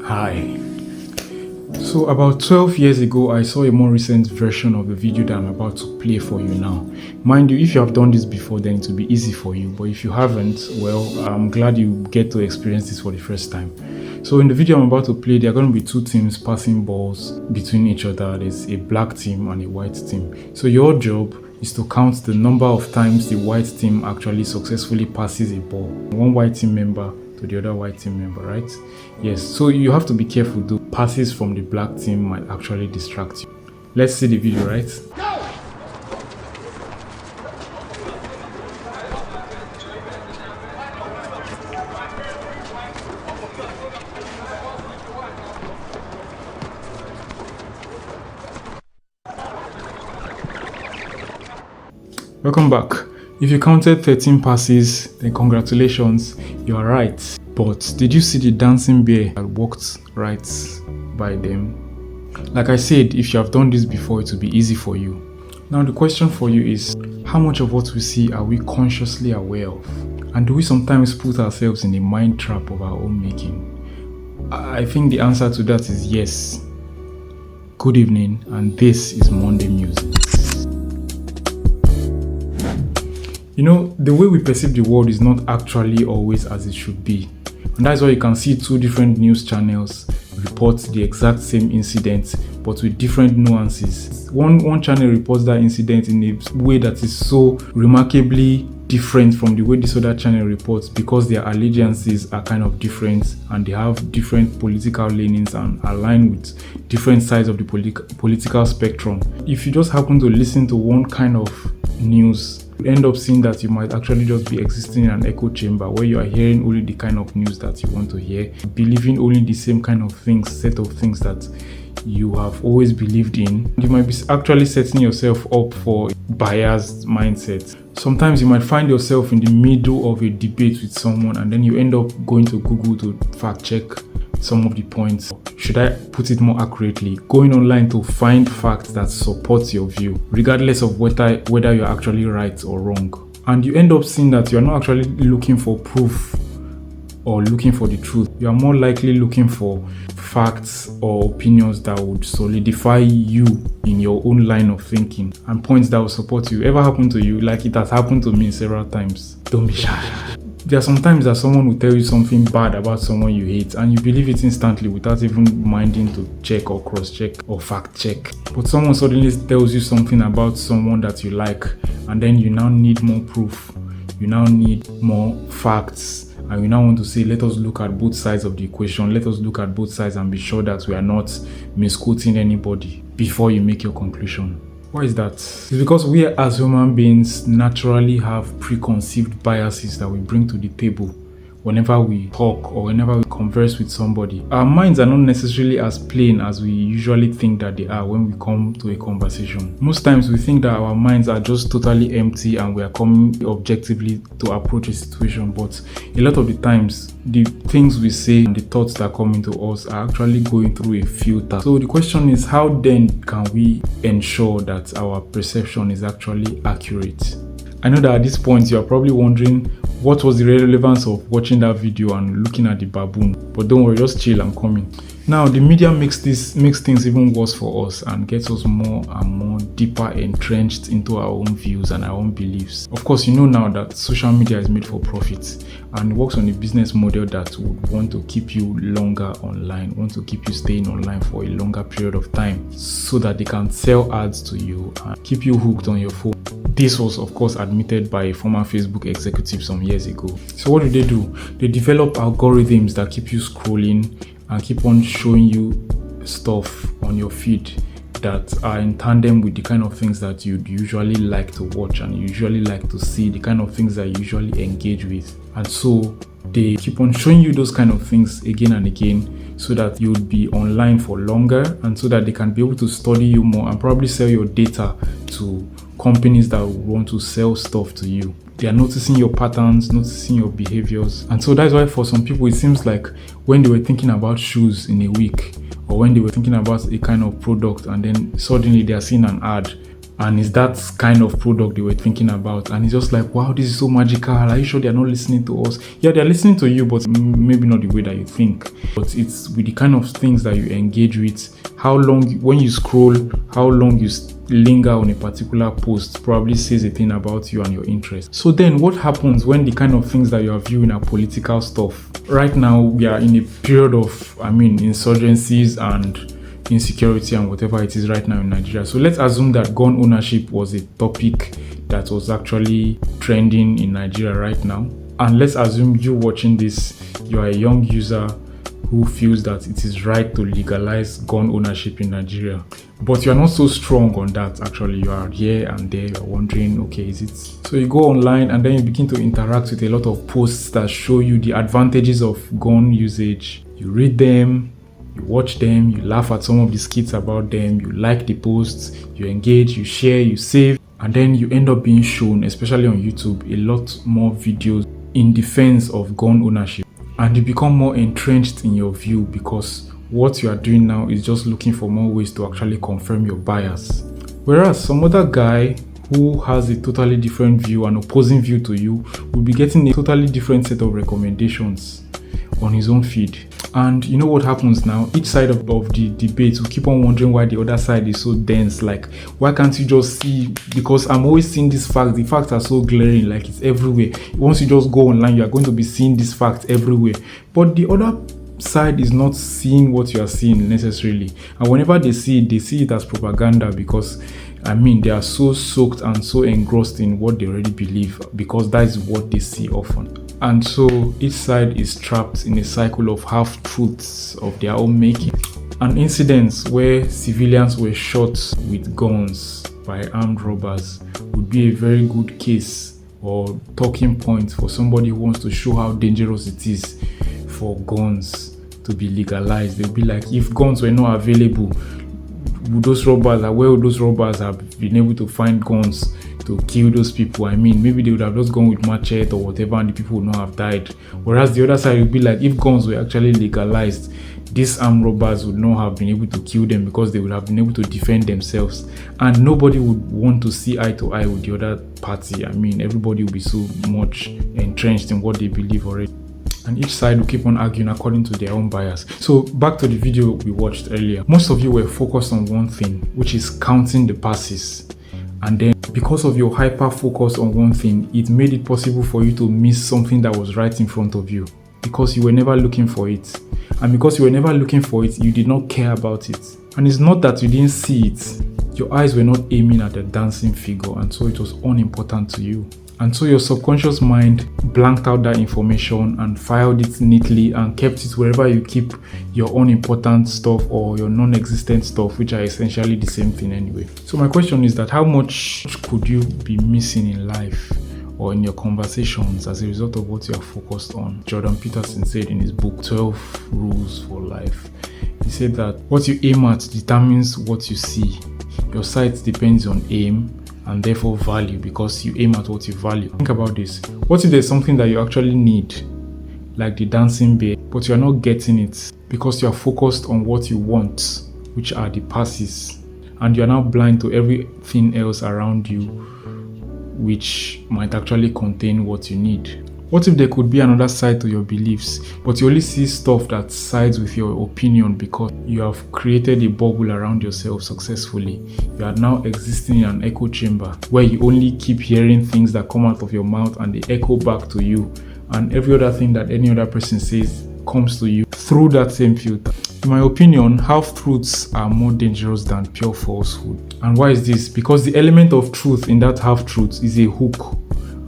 Hi. So about 12 years ago, I saw a more recent version of the video that I'm about to play for you now. Mind you, if you have done this before, then it will be easy for you. But if you haven't, well, I'm glad you get to experience this for the first time. So in the video I'm about to play, there are going to be two teams passing balls between each other. There's a black team and a white team. So your job is to count the number of times the white team actually successfully passes a ball. One white team member to the other white team member, right? Yes, so you have to be careful though. Passes from the black team might actually distract you. Let's see the video, right? Welcome back. If you counted 13 passes, then congratulations, you are right. But did you see the dancing bear that walked right by them? Like I said, if you have done this before, it will be easy for you. Now the question for you is, how much of what we see are we consciously aware of? And do we sometimes put ourselves in a mind trap of our own making? I think the answer to that is yes. Good evening, and this is Monday Musings. You know, the way we perceive the world is not actually always as it should be. And that's why you can see two different news channels report the exact same incident, but with different nuances. One channel reports that incident in a way that is so remarkably different from the way this other channel reports, because their allegiances are kind of different and they have different political leanings and align with different sides of the political spectrum. If you just happen to listen to one kind of news, you end up seeing that you might actually just be existing in an echo chamber where you are hearing only the kind of news that you want to hear, believing only the same kind of things, set of things that you have always believed in. You might be actually setting yourself up for a biased mindset. Sometimes you might find yourself in the middle of a debate with someone and then you end up going to Google to fact check some of the points. Should I put it more accurately, going online to find facts that support your view, regardless of whether you're actually right or wrong. And you end up seeing that you're not actually looking for proof or looking for the truth. You are more likely looking for facts or opinions that would solidify you in your own line of thinking and points that will support you. Ever happened to you? Like it has happened to me several times. Don't be shy. There are some times that someone will tell you something bad about someone you hate and you believe it instantly without even minding to check or cross-check or fact-check. But someone suddenly tells you something about someone that you like and then you now need more proof. You now need more facts and you now want to say, let us look at both sides of the equation. Let us look at both sides and be sure that we are not misquoting anybody before you make your conclusion. Why is that? It's because we as human beings naturally have preconceived biases that we bring to the table whenever we talk or whenever we converse with somebody. Our minds are not necessarily as plain as we usually think that they are when we come to a conversation. Most times we think that our minds are just totally empty and we are coming objectively to approach a situation, but a lot of the times the things we say and the thoughts that come into us are actually going through a filter. So the question is, how then can we ensure that our perception is actually accurate? I know that at this point you are probably wondering what was the relevance of watching that video and looking at the baboon, but don't worry, just chill, I'm coming. Now the media makes things even worse for us and gets us more and more deeper entrenched into our own views and our own beliefs. Of course, you know now that social media is made for profit and works on a business model that would want to keep you longer online, want to keep you staying online for a longer period of time so that they can sell ads to you and keep you hooked on your phone. This was of course admitted by a former Facebook executive some years ago. So what do? They develop algorithms that keep you scrolling and keep on showing you stuff on your feed that are in tandem with the kind of things that you'd usually like to watch and usually like to see, the kind of things that you usually engage with. And so they keep on showing you those kind of things again and again so that you would be online for longer and so that they can be able to study you more and probably sell your data to companies that want to sell stuff to you. They are noticing your patterns, noticing your behaviors. And so that's why for some people it seems like when they were thinking about shoes in a week or when they were thinking about a kind of product and then suddenly they are seeing an ad And it's that kind of product they were thinking about. And it's just like, wow, this is so magical. Are you sure they're not listening to us? Yeah, they're listening to you, but maybe not the way that you think. But it's with the kind of things that you engage with, how long, when you scroll, how long you linger on a particular post probably says a thing about you and your interests. So then what happens when the kind of things that you are viewing are political stuff? Right now, we are in a period of, insurgencies and insecurity and whatever it is right now in Nigeria. So let's assume that gun ownership was a topic that was actually trending in Nigeria right now. And let's assume you watching this, you are a young user who feels that it is right to legalize gun ownership in Nigeria. But you are not so strong on that actually. You are here and there, you are wondering, okay, is it? So you go online and then you begin to interact with a lot of posts that show you the advantages of gun usage. You read them, you watch them, you laugh at some of the skits about them, you like the posts, you engage, you share, you save, and then you end up being shown, especially on YouTube, a lot more videos in defense of gun ownership. And you become more entrenched in your view because what you are doing now is just looking for more ways to actually confirm your bias. Whereas some other guy who has a totally different view, an opposing view to you, will be getting a totally different set of recommendations on his own feed. And you know what happens now? Each side of the debate will keep on wondering why the other side is so dense. Like, why can't you just see? Because I'm always seeing these facts. The facts are so glaring, like it's everywhere. Once you just go online, you are going to be seeing these facts everywhere. But the other side is not seeing what you are seeing necessarily. And whenever they see it as propaganda because they are so soaked and so engrossed in what they already believe because that is what they see often. And so each side is trapped in a cycle of half-truths of their own making. An incident where civilians were shot with guns by armed robbers would be a very good case or talking point for somebody who wants to show how dangerous it is for guns to be legalized. They'll be like, if guns were not available, where would those robbers have been able to find guns to kill those people? Maybe they would have just gone with machete or whatever and the people would not have died. Whereas the other side would be like, if guns were actually legalized, these armed robbers would not have been able to kill them because they would have been able to defend themselves. And nobody would want to see eye to eye with the other party. Everybody would be so much entrenched in what they believe already. And each side will keep on arguing according to their own bias. So back to the video we watched earlier. Most of you were focused on one thing, which is counting the passes. And then because of your hyper focus on one thing, it made it possible for you to miss something that was right in front of you because you were never looking for it. And because you were never looking for it, you did not care about it. And it's not that you didn't see it. Your eyes were not aiming at the dancing figure, and so it was unimportant to you. And so your subconscious mind blanked out that information and filed it neatly and kept it wherever you keep your unimportant stuff or your non-existent stuff, which are essentially the same thing anyway. So my question is that how much could you be missing in life or in your conversations as a result of what you are focused on? Jordan Peterson said in his book 12 Rules for Life, he said that what you aim at determines what you see. Your sight depends on aim and therefore value because you aim at what you value. Think about this. What if there's something that you actually need, like the dancing bear, but you're not getting it because you're focused on what you want, which are the passes, and you're now blind to everything else around you, which might actually contain what you need? What if there could be another side to your beliefs, but you only see stuff that sides with your opinion because you have created a bubble around yourself successfully? You are now existing in an echo chamber where you only keep hearing things that come out of your mouth and they echo back to you, and every other thing that any other person says comes to you through that same filter. In my opinion, half-truths are more dangerous than pure falsehood. And why is this? Because the element of truth in that half-truth is a hook.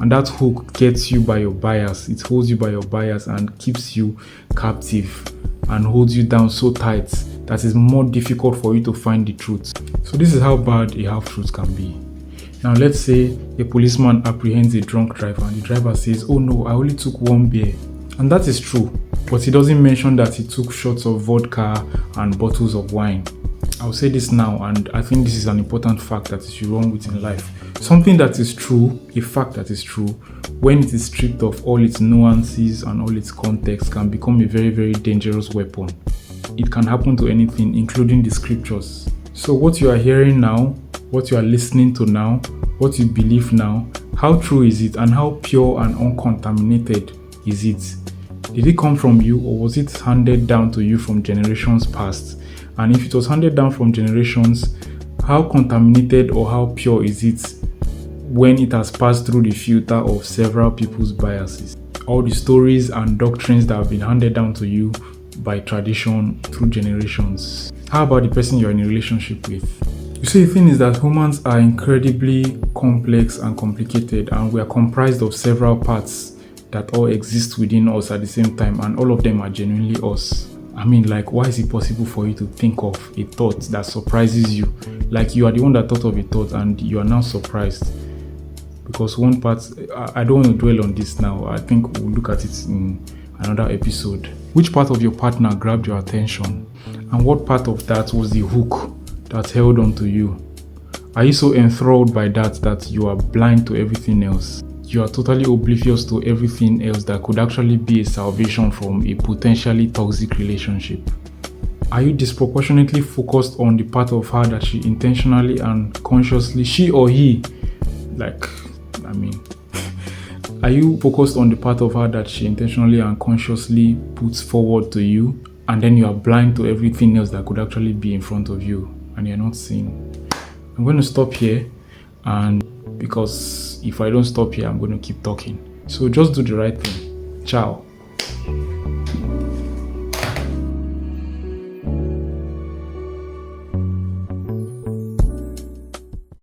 And that hook gets you by your bias. It holds you by your bias and keeps you captive and holds you down so tight that it's more difficult for you to find the truth. So this is how bad a half-truth can be. Now let's say a policeman apprehends a drunk driver and the driver says, "Oh no, I only took one beer." And that is true, but he doesn't mention that he took shots of vodka and bottles of wine. I'll say this now, and I think this is an important fact that you should run with in life. Something that is true, a fact that is true, when it is stripped of all its nuances and all its context, can become a very, very dangerous weapon. It can happen to anything, including the scriptures. So what you are hearing now what you are listening to now, what you believe now, how true is it, and how pure and uncontaminated is it? Did it come from you, or was it handed down to you from generations past? And if it was handed down from generations, how contaminated or how pure is it when it has passed through the filter of several people's biases? All the stories and doctrines that have been handed down to you by tradition through generations. How about the person you're in a relationship with? You see, the thing is that humans are incredibly complex and complicated, and we are comprised of several parts that all exist within us at the same time, and all of them are genuinely us. I mean, like, why is it possible for you to think of a thought that surprises you? Like, you are the one that thought of a thought and you are now surprised. Because one part, I don't want to dwell on this now. I think we'll look at it in another episode. Which part of your partner grabbed your attention? And what part of that was the hook that held on to you? Are you so enthralled by that you are blind to everything else? You are totally oblivious to everything else that could actually be a salvation from a potentially toxic relationship? Are you disproportionately focused on the part of her that she intentionally and consciously, she or he, are you focused on the part of her that she intentionally and consciously puts forward to you, and then you are blind to everything else that could actually be in front of you and you're not seeing? I'm going to stop here, and because if I don't stop here, I'm going to keep talking. So just do the right thing. Ciao.